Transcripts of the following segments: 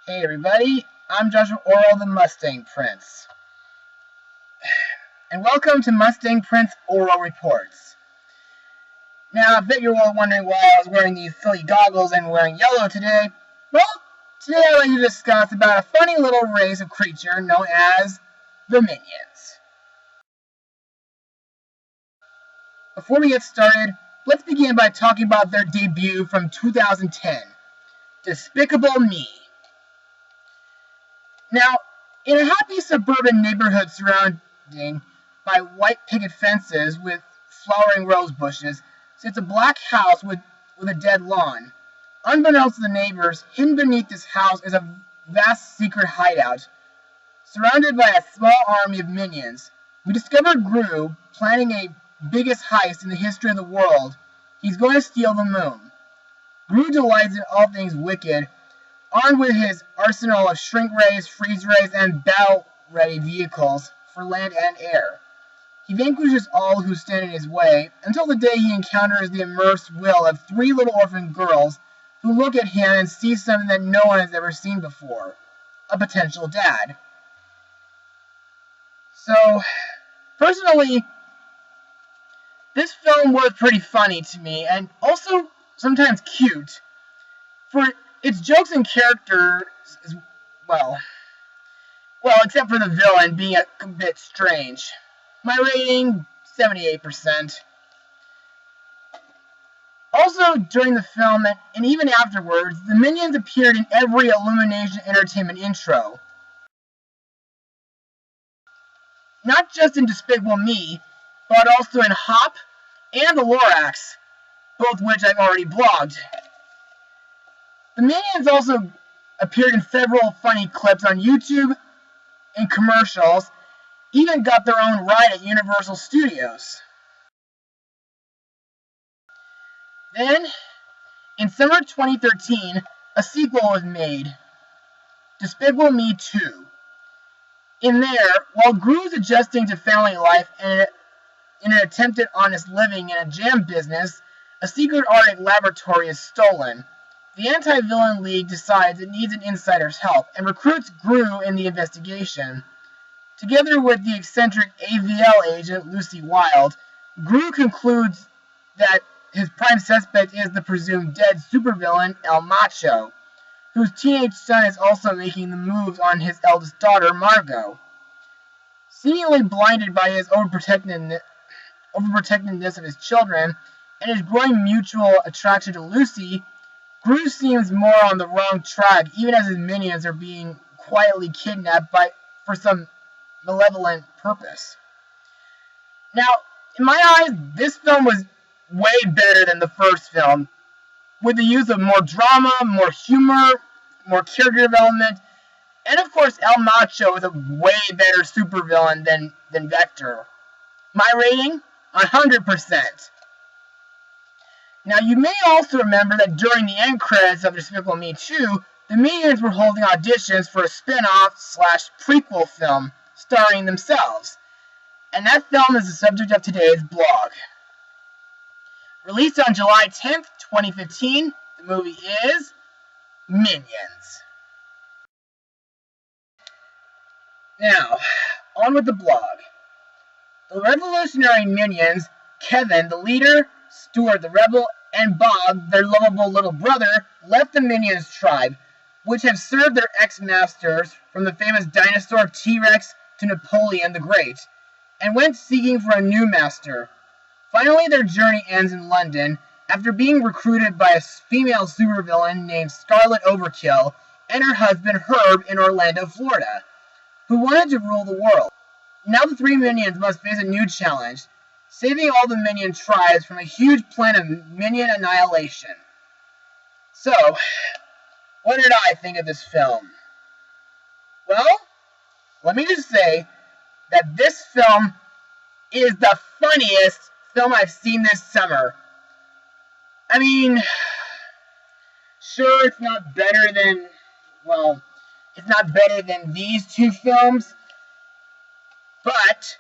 Hey everybody, I'm Joshua Orro the Mustang Prince. And welcome to Mustang Prince Orro Reports. Now, I bet you're all wondering why I was wearing these silly goggles and wearing yellow today. Well, today I'd like to discuss about a funny little race of creature known as the Minions. Before we get started, let's begin by talking about their debut from 2010, Despicable Me. Now, in a happy suburban neighborhood surrounded by white picket fences with flowering rose bushes, sits a black house with a dead lawn. Unbeknownst to the neighbors, hidden beneath this house is a vast secret hideout. Surrounded by a small army of minions, we discover Gru planning a biggest heist in the history of the world. He's going to steal the moon. Gru delights in all things wicked, armed with his arsenal of shrink rays, freeze rays, and battle-ready vehicles for land and air. He vanquishes all who stand in his way, until the day he encounters the immersed will of three little orphan girls who look at him and see something that no one has ever seen before: a potential dad. So, personally, this film was pretty funny to me, and also sometimes cute. For its jokes and characters, well, except for the villain being a bit strange. My rating, 78%. Also, during the film, and even afterwards, the Minions appeared in every Illumination Entertainment intro. Not just in Despicable Me, but also in Hop and the Lorax, both which I've already blogged. The Minions also appeared in several funny clips on YouTube and commercials, even got their own ride at Universal Studios. Then, in summer 2013, a sequel was made, Despicable Me 2. In there, while Gru is adjusting to family life and in an attempted honest living in a jam business, a secret Arctic laboratory is stolen. The anti-villain league decides it needs an insider's help and recruits Gru in the investigation. Together with the eccentric AVL agent Lucy Wilde, Gru concludes that his prime suspect is the presumed dead supervillain El Macho, whose teenage son is also making the moves on his eldest daughter, Margot. Seemingly blinded by his overprotectiveness of his children and his growing mutual attraction to Lucy, Gru seems more on the wrong track, even as his minions are being quietly kidnapped for some malevolent purpose. Now, in my eyes, this film was way better than the first film, with the use of more drama, more humor, more character development, and of course El Macho is a way better supervillain than Vector. My rating? 100%. Now, you may also remember that during the end credits of Despicable Me 2, the Minions were holding auditions for a spin-off / prequel film starring themselves. And that film is the subject of today's blog. Released on July 10th, 2015, the movie is Minions. Now, on with the blog. The revolutionary Minions, Kevin, the leader, Stuart the rebel, and Bob, their lovable little brother, left the Minions tribe, which have served their ex-masters, from the famous dinosaur T-Rex to Napoleon the Great, and went seeking for a new master. Finally, their journey ends in London, after being recruited by a female supervillain named Scarlet Overkill and her husband Herb in Orlando, Florida, who wanted to rule the world. Now the three Minions must face a new challenge, saving all the Minion tribes from a huge plan of Minion annihilation. So, what did I think of this film? Well, let me just say that this film is the funniest film I've seen this summer. I mean, sure, it's not better than these two films, but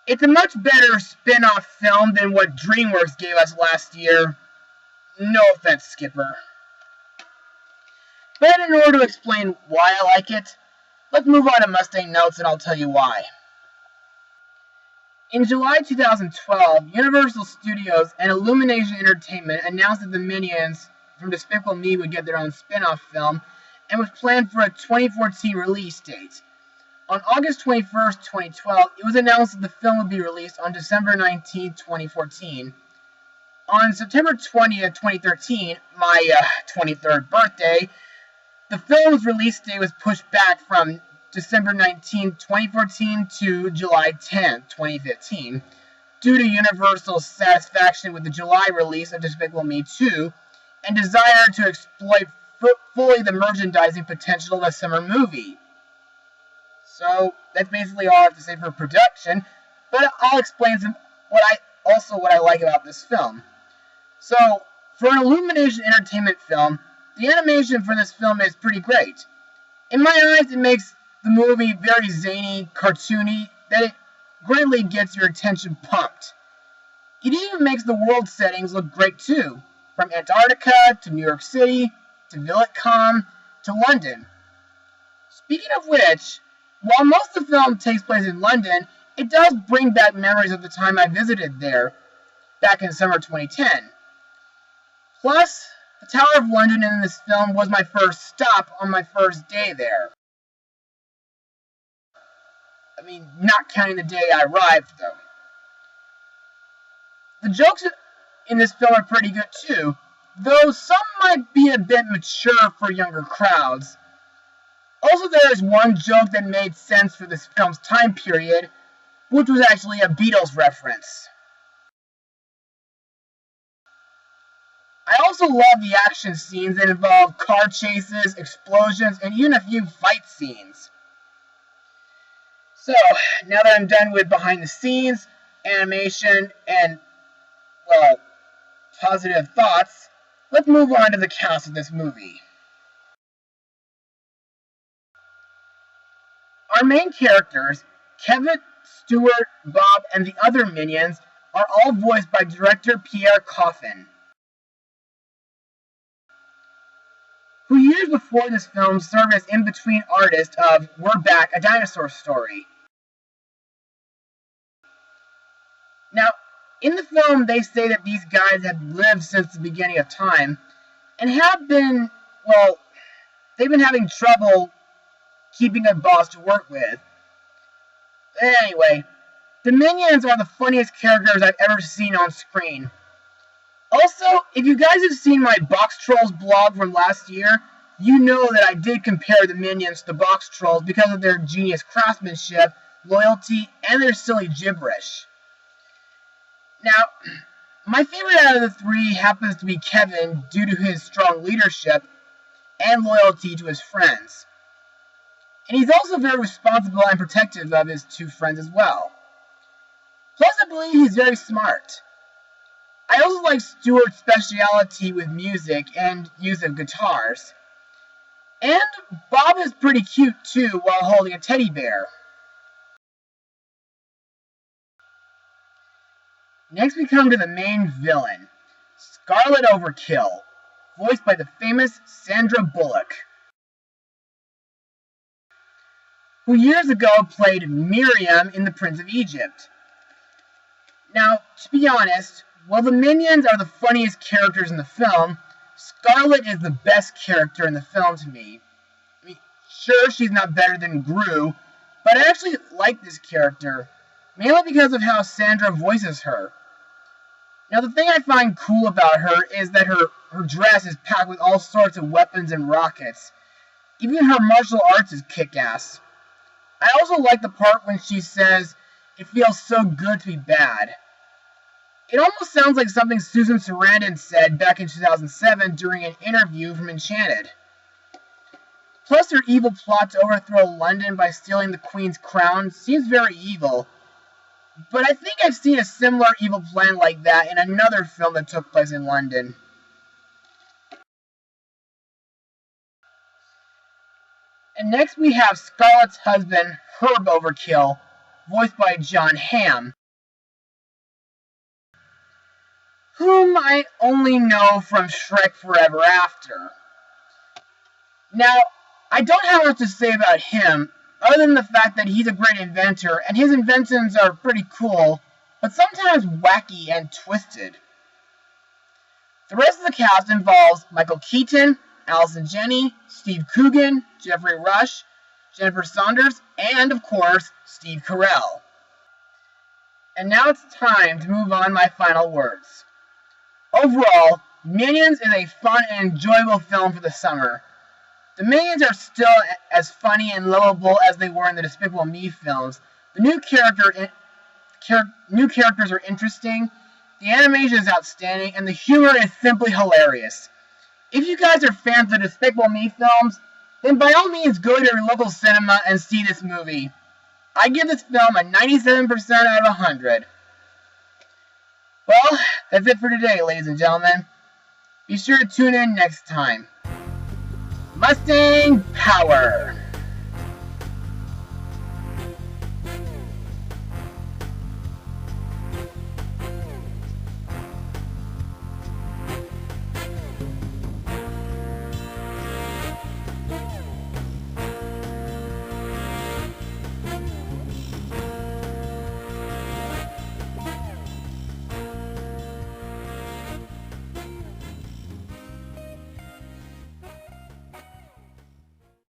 it's a much better spin-off film than what DreamWorks gave us last year. No offense, Skipper. But in order to explain why I like it, let's move on to Mustang Notes and I'll tell you why. In July 2012, Universal Studios and Illumination Entertainment announced that the Minions from Despicable Me would get their own spin-off film and was planned for a 2014 release date. On August 21st, 2012, it was announced that the film would be released on December 19, 2014. On September 20th, 2013, my 23rd birthday, the film's release date was pushed back from December 19, 2014 to July 10, 2015, due to Universal's satisfaction with the July release of Despicable Me 2 and desire to exploit fully the merchandising potential of a summer movie. So that's basically all I have to say for production, but I'll explain what I like about this film. So, for an Illumination Entertainment film, the animation for this film is pretty great. In my eyes, it makes the movie very zany, cartoony, that it greatly gets your attention pumped. It even makes the world settings look great too, from Antarctica to New York City to Villicom to London. Speaking of which, while most of the film takes place in London, it does bring back memories of the time I visited there back in summer 2010. Plus, the Tower of London in this film was my first stop on my first day there. I mean, not counting the day I arrived, though. The jokes in this film are pretty good, too, though some might be a bit mature for younger crowds. Also, there is one joke that made sense for this film's time period, which was actually a Beatles reference. I also love the action scenes that involve car chases, explosions, and even a few fight scenes. So, now that I'm done with behind the scenes, animation, and, well, positive thoughts, let's move on to the cast of this movie. Our main characters, Kevin, Stuart, Bob, and the other Minions, are all voiced by director Pierre Coffin, who years before this film served as in-between artist of We're Back, A Dinosaur Story. Now, in the film, they say that these guys have lived since the beginning of time, and have been, well, they've been having trouble keeping a boss to work with. Anyway, the Minions are the funniest characters I've ever seen on screen. Also, if you guys have seen my Box Trolls blog from last year, you know that I did compare the Minions to the Box Trolls because of their genius craftsmanship, loyalty, and their silly gibberish. Now, my favorite out of the three happens to be Kevin due to his strong leadership and loyalty to his friends. And he's also very responsible and protective of his two friends as well. Plus, I believe he's very smart. I also like Stuart's speciality with music and use of guitars. And Bob is pretty cute too while holding a teddy bear. Next we come to the main villain, Scarlet Overkill, voiced by the famous Sandra Bullock, who years ago played Miriam in The Prince of Egypt. Now, to be honest, while the Minions are the funniest characters in the film, Scarlet is the best character in the film to me. I mean, sure, she's not better than Gru, but I actually like this character, mainly because of how Sandra voices her. Now, the thing I find cool about her is that her dress is packed with all sorts of weapons and rockets. Even her martial arts is kick-ass. I also like the part when she says, "It feels so good to be bad." It almost sounds like something Susan Sarandon said back in 2007 during an interview from Enchanted. Plus, her evil plot to overthrow London by stealing the Queen's crown seems very evil. But I think I've seen a similar evil plan like that in another film that took place in London. And next we have Scarlet's husband, Herb Overkill, voiced by John Hamm, whom I only know from Shrek Forever After. Now, I don't have much to say about him, other than the fact that he's a great inventor, and his inventions are pretty cool, but sometimes wacky and twisted. The rest of the cast involves Michael Keaton, Allison Janney, Steve Coogan, Jeffrey Rush, Jennifer Saunders, and, of course, Steve Carell. And now it's time to move on to my final words. Overall, Minions is a fun and enjoyable film for the summer. The Minions are still as funny and lovable as they were in the Despicable Me films. The new characters are interesting, the animation is outstanding, and the humor is simply hilarious. If you guys are fans of the Despicable Me films, then by all means go to your local cinema and see this movie. I give this film a 97% out of 100. Well, that's it for today, ladies and gentlemen. Be sure to tune in next time. Mustang Power!